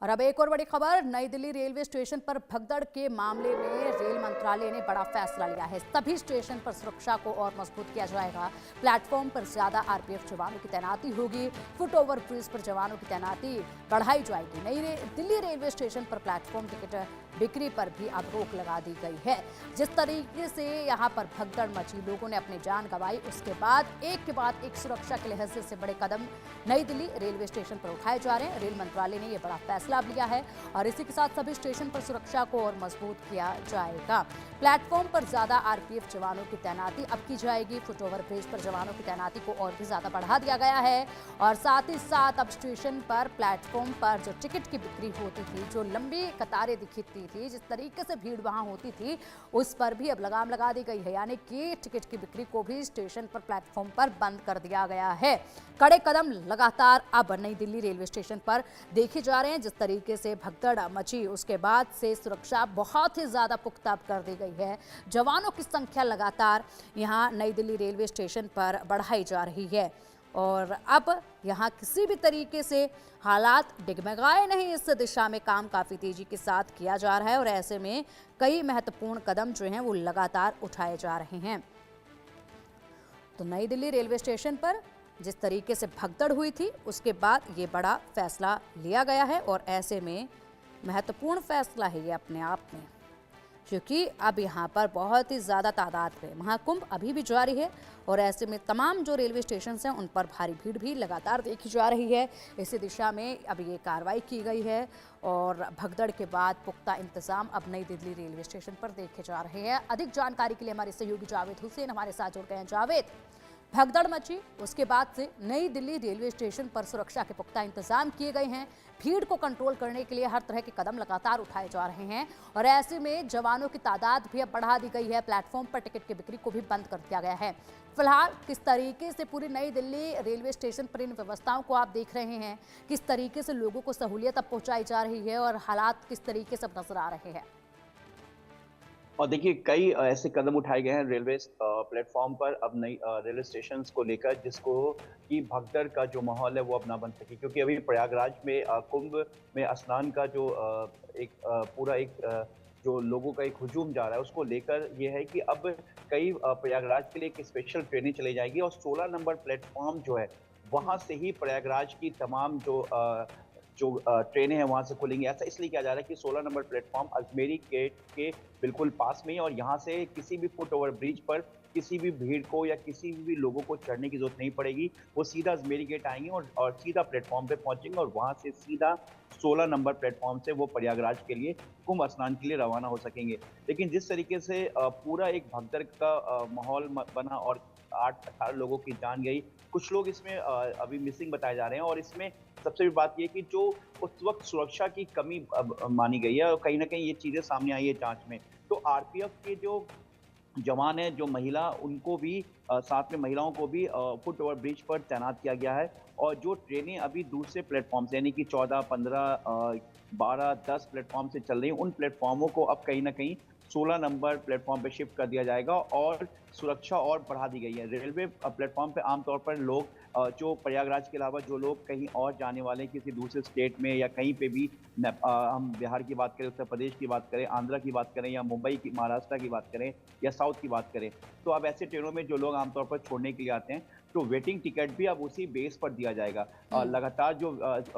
और अब एक और बड़ी खबर, नई दिल्ली रेलवे स्टेशन पर भगदड़ के मामले में रेल मंत्रालय ने बड़ा फैसला लिया है। सभी स्टेशन पर सुरक्षा को और मजबूत किया जाएगा। प्लेटफॉर्म पर ज्यादा आरपीएफ जवानों की तैनाती होगी। फुट ओवर ब्रिज पर जवानों की तैनाती बढ़ाई जाएगी। दिल्ली रेलवे स्टेशन पर प्लेटफॉर्म टिकट बिक्री पर भी अब रोक लगा दी गई है। जिस तरीके से यहाँ पर भगदड़ मची, लोगों ने अपनी जान गंवाई, उसके बाद एक सुरक्षा के लिहाज से बड़े कदम नई दिल्ली रेलवे स्टेशन पर उठाए जा रहे हैं। रेल मंत्रालय ने यह बड़ा फैसला लिया है और इसी के साथ सभी स्टेशन पर सुरक्षा को और मजबूत किया जाएगा। प्लेटफॉर्म पर ज्यादा आरपीएफ जवानों की तैनाती अब की जाएगी। फुट ओवर ब्रिज पर जवानों की तैनाती को और भी ज्यादा बढ़ा दिया गया है और साथ ही साथ अब स्टेशन पर प्लेटफॉर्म पर जो टिकट की बिक्री होती थी, जो लंबी कतारें दिखती थी, जिस तरीके से भीड़ वहां होती थी, उस पर भी अब लगाम लगा दी गई है। यानी कि टिकट की बिक्री को भी स्टेशन पर प्लेटफॉर्म पर बंद कर दिया गया है। कड़े कदम लगातार अब नई दिल्ली रेलवे स्टेशन पर देखे जा रहे हैं। जिस तरीके से भगदड़ मची, उसके बाद से सुरक्षा बहुत ही ज्यादा पुख्ता कर दी गई है। जवानों की संख्या लगातार यहां नई दिल्ली रेलवे स्टेशन पर बढ़ाई जा रही है और अब यहाँ किसी भी तरीके से हालात डिगमगाए नहीं, इस दिशा में काम काफ़ी तेजी के साथ किया जा रहा है और ऐसे में कई महत्वपूर्ण कदम जो हैं वो लगातार उठाए जा रहे हैं। तो नई दिल्ली रेलवे स्टेशन पर जिस तरीके से भगदड़ हुई थी, उसके बाद ये बड़ा फैसला लिया गया है और ऐसे में महत्वपूर्ण फैसला है ये अपने आप में, क्योंकि अब यहाँ पर बहुत ही ज़्यादा तादाद में महाकुंभ अभी भी जारी है और ऐसे में तमाम जो रेलवे स्टेशन हैं उन पर भारी भीड़ भी लगातार देखी जा रही है। इसी दिशा में अब ये कार्रवाई की गई है और भगदड़ के बाद पुख्ता इंतजाम अब नई दिल्ली रेलवे स्टेशन पर देखे जा रहे हैं। अधिक जानकारी के लिए हमारे सहयोगी जावेद हुसैन हमारे साथ जुड़ गए हैं। जावेद, भगदड़ मची, उसके बाद से नई दिल्ली रेलवे स्टेशन पर सुरक्षा के पुख्ता इंतजाम किए गए हैं। भीड़ को कंट्रोल करने के लिए हर तरह के कदम लगातार उठाए जा रहे हैं और ऐसे में जवानों की तादाद भी अब बढ़ा दी गई है। प्लेटफॉर्म पर टिकट की बिक्री को भी बंद कर दिया गया है। फिलहाल किस तरीके से पूरी नई दिल्ली रेलवे स्टेशन पर इन व्यवस्थाओं को आप देख रहे हैं, किस तरीके से लोगों को सहूलियत अब पहुंचाई जा रही है और हालात किस तरीके से अब नजर आ रहे हैं? और देखिए कई ऐसे कदम उठाए गए हैं रेलवे प्लेटफॉर्म पर अब नई रेलवे स्टेशन को लेकर, जिसको कि भगदड़ का जो माहौल है वो अब ना बन सके, क्योंकि अभी प्रयागराज में कुंभ में स्नान का जो पूरा जो लोगों का एक हुजूम जा रहा है, उसको लेकर ये है कि अब कई प्रयागराज के लिए एक स्पेशल ट्रेनें चली जाएगी और 16 नंबर प्लेटफॉर्म जो है वहां से ही प्रयागराज की तमाम जो ट्रेनें हैं वहां से खुलेंगी। ऐसा इसलिए किया जा रहा है कि 16 नंबर प्लेटफॉर्म अजमेरी गेट के बिल्कुल पास में ही, और यहाँ से किसी भी फुट ओवर ब्रिज पर किसी भी भीड़ को या किसी भी लोगों को चढ़ने की जरूरत नहीं पड़ेगी। वो सीधा अजमेरी गेट आएंगे और सीधा प्लेटफॉर्म पे पहुंचेंगे और वहां से सीधा 16 नंबर प्लेटफॉर्म से वो प्रयागराज के लिए कुंभ स्नान के लिए रवाना हो सकेंगे। लेकिन जिस तरीके से पूरा एक भगदड़ का माहौल बना और 8-18 लोगों की जान गई, कुछ लोग इसमें अभी मिसिंग बताए जा रहे हैं और इसमें सबसे बड़ी बात यह कि जो उस वक्त सुरक्षा की कमी मानी गई है और कहीं ना कहीं ये चीजें सामने आई है जांच में। तो आरपीएफ के जो जवान है, जो महिला, उनको भी साथ में महिलाओं को भी फुट ओवर ब्रिज पर तैनात किया गया है और जो ट्रेनें अभी दूसरे प्लेटफॉर्म से यानी कि 14, 15, 12, 10 प्लेटफॉर्म से चल रही हैं, उन प्लेटफॉर्मों को अब कहीं ना कहीं 16 नंबर प्लेटफॉर्म पे शिफ्ट कर दिया जाएगा और सुरक्षा और बढ़ा दी गई है। रेलवे प्लेटफॉर्म पे आमतौर पर लोग जो प्रयागराज के अलावा जो लोग कहीं और जाने वाले हैं किसी दूसरे स्टेट में या कहीं पे भी, हम बिहार की बात करें, उत्तर प्रदेश की बात करें, आंध्रा की बात करें या मुंबई की, महाराष्ट्र की बात करें या साउथ की बात करें, तो अब ऐसे ट्रेनों में जो लोग आमतौर पर छोड़ने के लिए आते हैं, तो वेटिंग टिकट भी अब उसी बेस पर दिया जाएगा। लगातार जो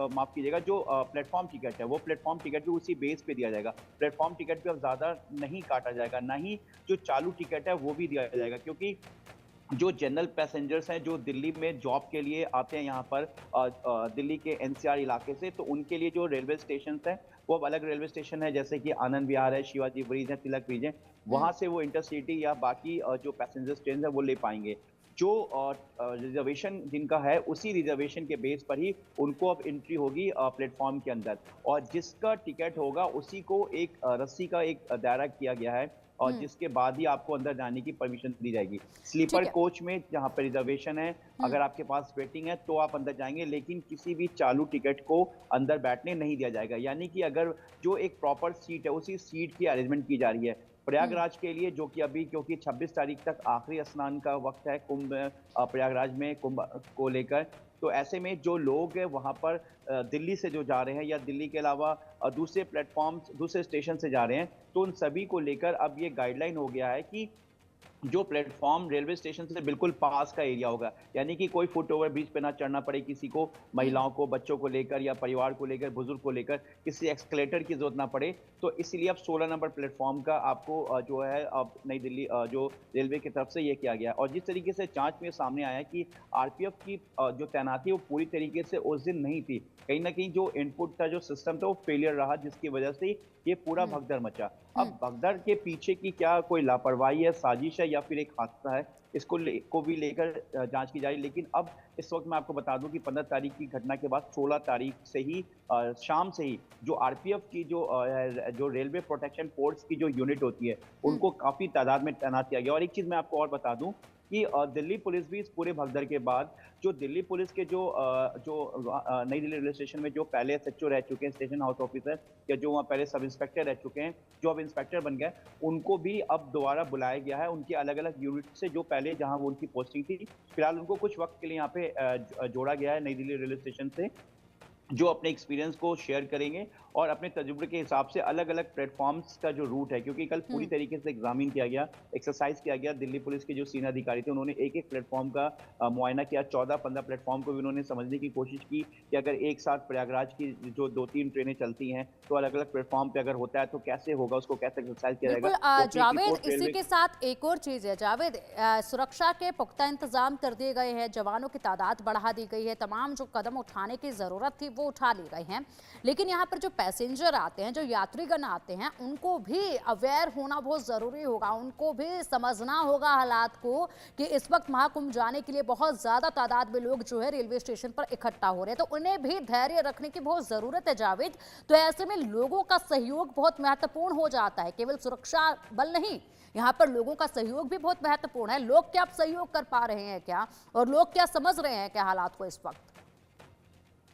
माफ कीजिएगा, जो प्लेटफॉर्म टिकट है वो प्लेटफॉर्म टिकट भी उसी बेस पे दिया जाएगा। प्लेटफॉर्म टिकट भी अब ज्यादा नहीं काटा जाएगा, ना ही जो चालू टिकट है वो भी दिया जाएगा, क्योंकि जो जनरल पैसेंजर्स हैं जो दिल्ली में जॉब के लिए आते हैं यहाँ पर दिल्ली के एनसीआर इलाके से, तो उनके लिए जो रेलवे स्टेशन हैं वो अब अलग रेलवे स्टेशन है, जैसे कि आनंद विहार है, शिवाजी ब्रिज है, तिलक ब्रिज है, वहां से वो इंटरसिटी या बाकी जो पैसेंजर ट्रेन है वो ले पाएंगे। जो रिजर्वेशन जिनका है उसी रिजर्वेशन के बेस पर ही उनको अब एंट्री होगी प्लेटफॉर्म के अंदर, और जिसका टिकट होगा उसी को एक रस्सी का एक दायरा किया गया है और जिसके बाद ही आपको अंदर जाने की परमिशन दी जाएगी। ठीक स्लीपर है। कोच में जहाँ पर रिजर्वेशन है, अगर आपके पास वेटिंग है तो आप अंदर जाएंगे, लेकिन किसी भी चालू टिकट को अंदर बैठने नहीं दिया जाएगा। यानी कि अगर जो एक प्रॉपर सीट है उसी सीट की अरेंजमेंट की जा रही है प्रयागराज के लिए, जो कि अभी क्योंकि 26 तारीख तक आखिरी स्नान का वक्त है कुंभ प्रयागराज में कुंभ को लेकर, तो ऐसे में जो लोग हैं वहाँ पर दिल्ली से जो जा रहे हैं या दिल्ली के अलावा दूसरे प्लेटफ़ॉर्म्स, दूसरे स्टेशन से जा रहे हैं, तो उन सभी को लेकर अब ये गाइडलाइन हो गया है कि जो प्लेटफ़ॉर्म रेलवे स्टेशन से बिल्कुल पास का एरिया होगा, यानी कि कोई फुट ओवर ब्रिज पे ना चढ़ना पड़े किसी को, महिलाओं को, बच्चों को लेकर या परिवार को लेकर, बुजुर्ग को लेकर, किसी एस्केलेटर की ज़रूरत ना पड़े। तो इसीलिए अब 16 नंबर प्लेटफ़ॉर्म का आपको जो है अब नई दिल्ली जो रेलवे की तरफ से ये किया गया है। और जिस तरीके से जाँच में सामने आया है कि आरपीएफ की जो तैनाती है वो पूरी तरीके से उस दिन नहीं थी। कहीं न कहीं जो इनपुट था, जो सिस्टम था वो फेलियर रहा, जिसकी वजह से ये पूरा हुँ, भगदड़ मचा। हुँ। अब भगदड़ के पीछे की क्या कोई लापरवाही है, साजिश है या फिर एक हादसा है, इसको को भी लेकर जाँच की जा रही है। लेकिन अब इस वक़्त मैं आपको बता दूँ कि 15 तारीख की घटना के बाद 16 तारीख से ही शाम से ही जो आरपीएफ की जो रेलवे प्रोटेक्शन फोर्स की जो यूनिट होती है, हुँ। उनको काफ़ी तादाद में तैनात किया गया। और एक चीज़ मैं आपको और बता दूँ कि दिल्ली पुलिस भी इस पूरे भगदड़ के बाद जो दिल्ली पुलिस के नई दिल्ली रेलवे स्टेशन में जो पहले एसएचओ रह चुके हैं, स्टेशन हाउस ऑफिसर, या जो वहाँ पहले सब इंस्पेक्टर रह चुके हैं, जो अब इंस्पेक्टर बन गए, उनको भी अब दोबारा बुलाया गया है। उनकी अलग-अलग यूनिट से जो पहले जहाँ वो उनकी पोस्टिंग थी, फिलहाल उनको कुछ वक़्त के लिए यहाँ पे जोड़ा गया है नई दिल्ली रेलवे स्टेशन से, जो अपने एक्सपीरियंस को शेयर करेंगे और अपने तजुर्बे के हिसाब से अलग-अलग प्लेटफ़ॉर्म्स का जो रूट है, क्योंकि कल पूरी हुँ। तरीके से एग्ज़ामिन किया गया, एक्सरसाइज़ किया गया। दिल्ली पुलिस के जो सीनियर अधिकारी थे, उन्होंने एक-एक प्लेटफ़ॉर्म का मुआयना किया। 14-15 प्लेटफ़ॉर्म को भी उन्होंने समझने की कोशिश की कि अगर एक साथ प्रयागराज की जो 2-3 ट्रेनें चलती हैं, तो अलग-अलग प्लेटफ़ॉर्म पे अगर होता है, तो कैसे होगा, उसको कैसे एक्सरसाइज़ किया बिल्कुल जाएगा। उसकी एक जावेद, रिपोर्ट इसी रेलवे के साथ एक और चीज़ है जावेद, सुरक्षा के पुख्ता इंतजाम कर दिए गए हैं, जवानों की तादाद बढ़ा दी गई है, तमाम जो कदम उठाने की ज़रूरत थी वो उठा लिए गए हैं। लेकिन यहाँ पर जो पैसेंजर आते हैं, जो यात्रीगण आते हैं, उनको भी अवेयर होना बहुत ज़रूरी होगा, उनको भी समझना होगा हालात को कि इस वक्त महाकुंभ जाने के लिए बहुत ज़्यादा तादाद में लोग जो है रेलवे स्टेशन पर इकट्ठा हो रहे हैं, तो उन्हें भी धैर्य रखने की बहुत ज़रूरत है जावेद। तो ऐसे में लोगों का सहयोग बहुत महत्वपूर्ण हो जाता है, केवल सुरक्षा बल नहीं, यहाँ पर लोगों का सहयोग भी बहुत महत्वपूर्ण है। लोग क्या अब सहयोग कर पा रहे हैं क्या, और लोग क्या समझ रहे हैं क्या हालात को इस वक्त?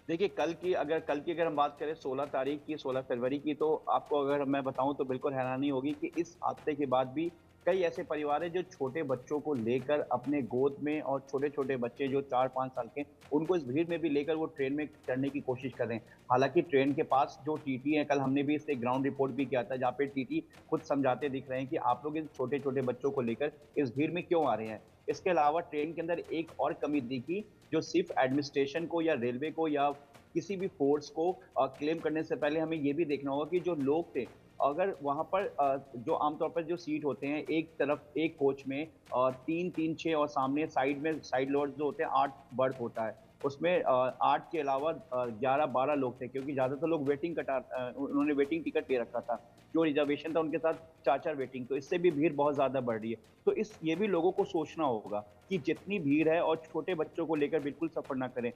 देखिए, कल की अगर हम बात करें 16 तारीख की, 16 फरवरी की, तो आपको अगर मैं बताऊँ तो बिल्कुल हैरानी होगी कि इस हादसे के बाद भी कई ऐसे परिवार हैं जो छोटे बच्चों को लेकर अपने गोद में, और छोटे-छोटे बच्चे जो 4-5 साल के, उनको इस भीड़ में भी लेकर वो ट्रेन में चढ़ने की कोशिश कर रहे हैं। हालाँकि ट्रेन के पास जो टीटी हैं, कल हमने भी इससे ग्राउंड रिपोर्ट भी किया था, जहाँ पे टीटी खुद समझाते दिख रहे हैं कि आप लोग इन छोटे-छोटे बच्चों को लेकर इस भीड़ में क्यों आ रहे हैं। इसके अलावा ट्रेन के अंदर एक और कमी दिखी, जो सिर्फ़ एडमिनिस्ट्रेशन को या रेलवे को या किसी भी फ़ोर्स को क्लेम करने से पहले हमें ये भी देखना होगा कि जो लोग थे, अगर वहाँ पर जो आमतौर पर जो सीट होते हैं, एक तरफ एक कोच में 3-3, 6 और सामने साइड में साइड लोअर्स जो होते हैं 8 बर्थ होता है। उसमें 8 के अलावा 11-12 लोग थे, क्योंकि ज़्यादातर लोग उन्होंने वेटिंग टिकट ले रखा था। जो रिज़र्वेशन था उनके साथ 4-4 वेटिंग, तो इससे भी भीड़ बहुत ज़्यादा बढ़ रही है। तो ये भी लोगों को सोचना होगा कि जितनी भीड़ है और छोटे बच्चों को लेकर बिल्कुल सफ़र ना करें।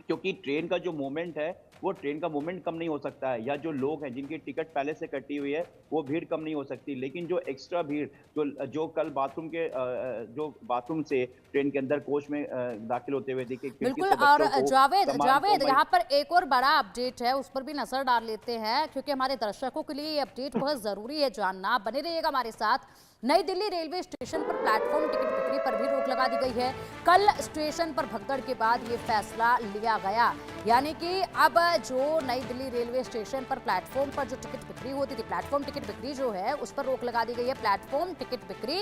क्योंकि ट्रेन का जो मूवमेंट है, वो ट्रेन का मूवमेंट कम नहीं हो सकता है, या जो लोग हैं जिनकी टिकट पहले से कटी हुई है, वो भीड़ कम नहीं हो सकती। लेकिन जो एक्स्ट्रा भीड़ जो जो कल जो बाथरूम से ट्रेन के अंदर कोच में दाखिल होते हुए देखिए, खिड़की बिल्कुल। से और बच्चों को, जावेद सामान को जावेद यहाँ पर एक और बड़ा अपडेट है, उस पर भी नजर डाल लेते हैं, क्योंकि हमारे दर्शकों के लिए ये अपडेट बहुत जरूरी है जानना। बने रहिएगा हमारे साथ। नई दिल्ली रेलवे स्टेशन पर प्लेटफॉर्म टिकट बिक्री पर भी रोक लगा दी गई है। कल स्टेशन पर भगदड़ के बाद ये फैसला लिया गया, यानी कि अब जो नई दिल्ली रेलवे स्टेशन पर प्लेटफॉर्म पर जो टिकट बिक्री होती थी, प्लेटफॉर्म टिकट बिक्री जो है उस पर रोक लगा दी गई है। प्लेटफॉर्म टिकट बिक्री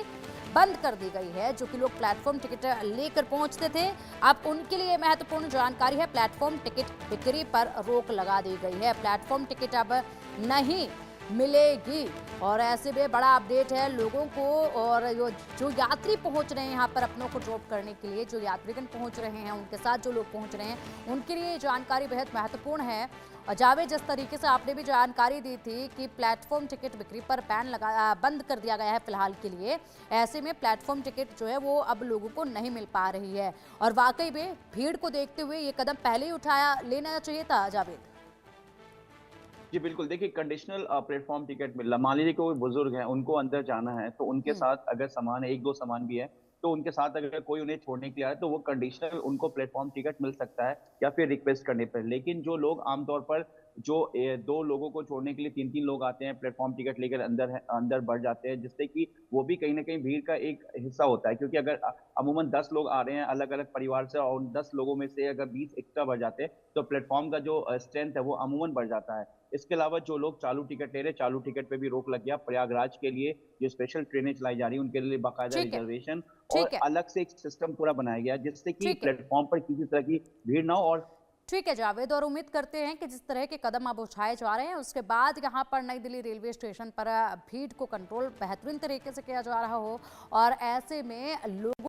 बंद कर दी गई है। जो कि लोग प्लेटफॉर्म टिकट लेकर पहुंचते थे, अब उनके लिए महत्वपूर्ण जानकारी है, प्लेटफॉर्म टिकट बिक्री पर रोक लगा दी गई है। प्लेटफॉर्म टिकट अब नहीं मिलेगी। और ऐसे में बड़ा अपडेट है लोगों को, और जो यात्री पहुंच रहे हैं यहाँ पर अपनों को ड्रॉप करने के लिए, जो यात्रीगण पहुंच रहे हैं, उनके साथ जो लोग पहुंच रहे हैं, उनके लिए ये जानकारी बेहद महत्वपूर्ण है। और जावेद, जिस तरीके से आपने भी जानकारी दी थी कि प्लेटफॉर्म टिकट बिक्री पर बंद कर दिया गया है फिलहाल के लिए, ऐसे में प्लेटफॉर्म टिकट जो है वो अब लोगों को नहीं मिल पा रही है। और वाकई में भीड़ को देखते हुए ये कदम पहले ही उठाया लेना चाहिए था जावेद। जी, बिल्कुल। देखिए, कंडीशनल प्लेटफ़ॉर्म टिकट मिल रहा, मान लीजिए कोई बुज़ुर्ग हैं, उनको अंदर जाना है, तो उनके हम्म। साथ अगर सामान है, 1-2 सामान भी है, तो उनके साथ अगर कोई उन्हें छोड़ने के लिए आए, तो वो कंडीशनल उनको प्लेटफ़ॉर्म टिकट मिल सकता है, या फिर रिक्वेस्ट करने पर। लेकिन जो लोग आम तौर पर जो 2 लोगों को छोड़ने के लिए 3-3 लोग आते हैं, प्लेटफ़ॉर्म टिकट लेकर अंदर बढ़ जाते हैं, जिससे कि वो भी कहीं न कहीं भीड़ का एक हिस्सा होता है। क्योंकि अगर अमूमन 10 लोग आ रहे हैं अलग-अलग परिवार से और उन 10 लोगों में से अगर 20 एक्स्ट्रा बढ़ जाते हैं, तो प्लेटफ़ॉर्म का जो स्ट्रेंथ है, वो अमूमन बढ़ जाता है। इसके अलावा जो लोग चालू टिकट ले रहे हैं, चालू टिकट पे भी रोक लग गया। प्रयागराज के लिए जो स्पेशल ट्रेनें चलाई जा रही हैं, उनके लिए बाकायदा ठीक है, रिज़र्वेशन और ठीक है, अलग से एक सिस्टम पूरा बनाया गया है, जिससे कि ठीक है। प्लेटफ़ॉर्म पर किसी तरह की भीड़ ना हो और ठीक है जावेद, और उम्मीद करते हैं कि जिस तरह के कदम अब उठाए जा रहे हैं उसके बाद यहाँ पर नई दिल्ली रेलवे स्टेशन पर भीड़ को कंट्रोल बेहतरीन तरीके से किया जा रहा हो और ऐसे में लोगों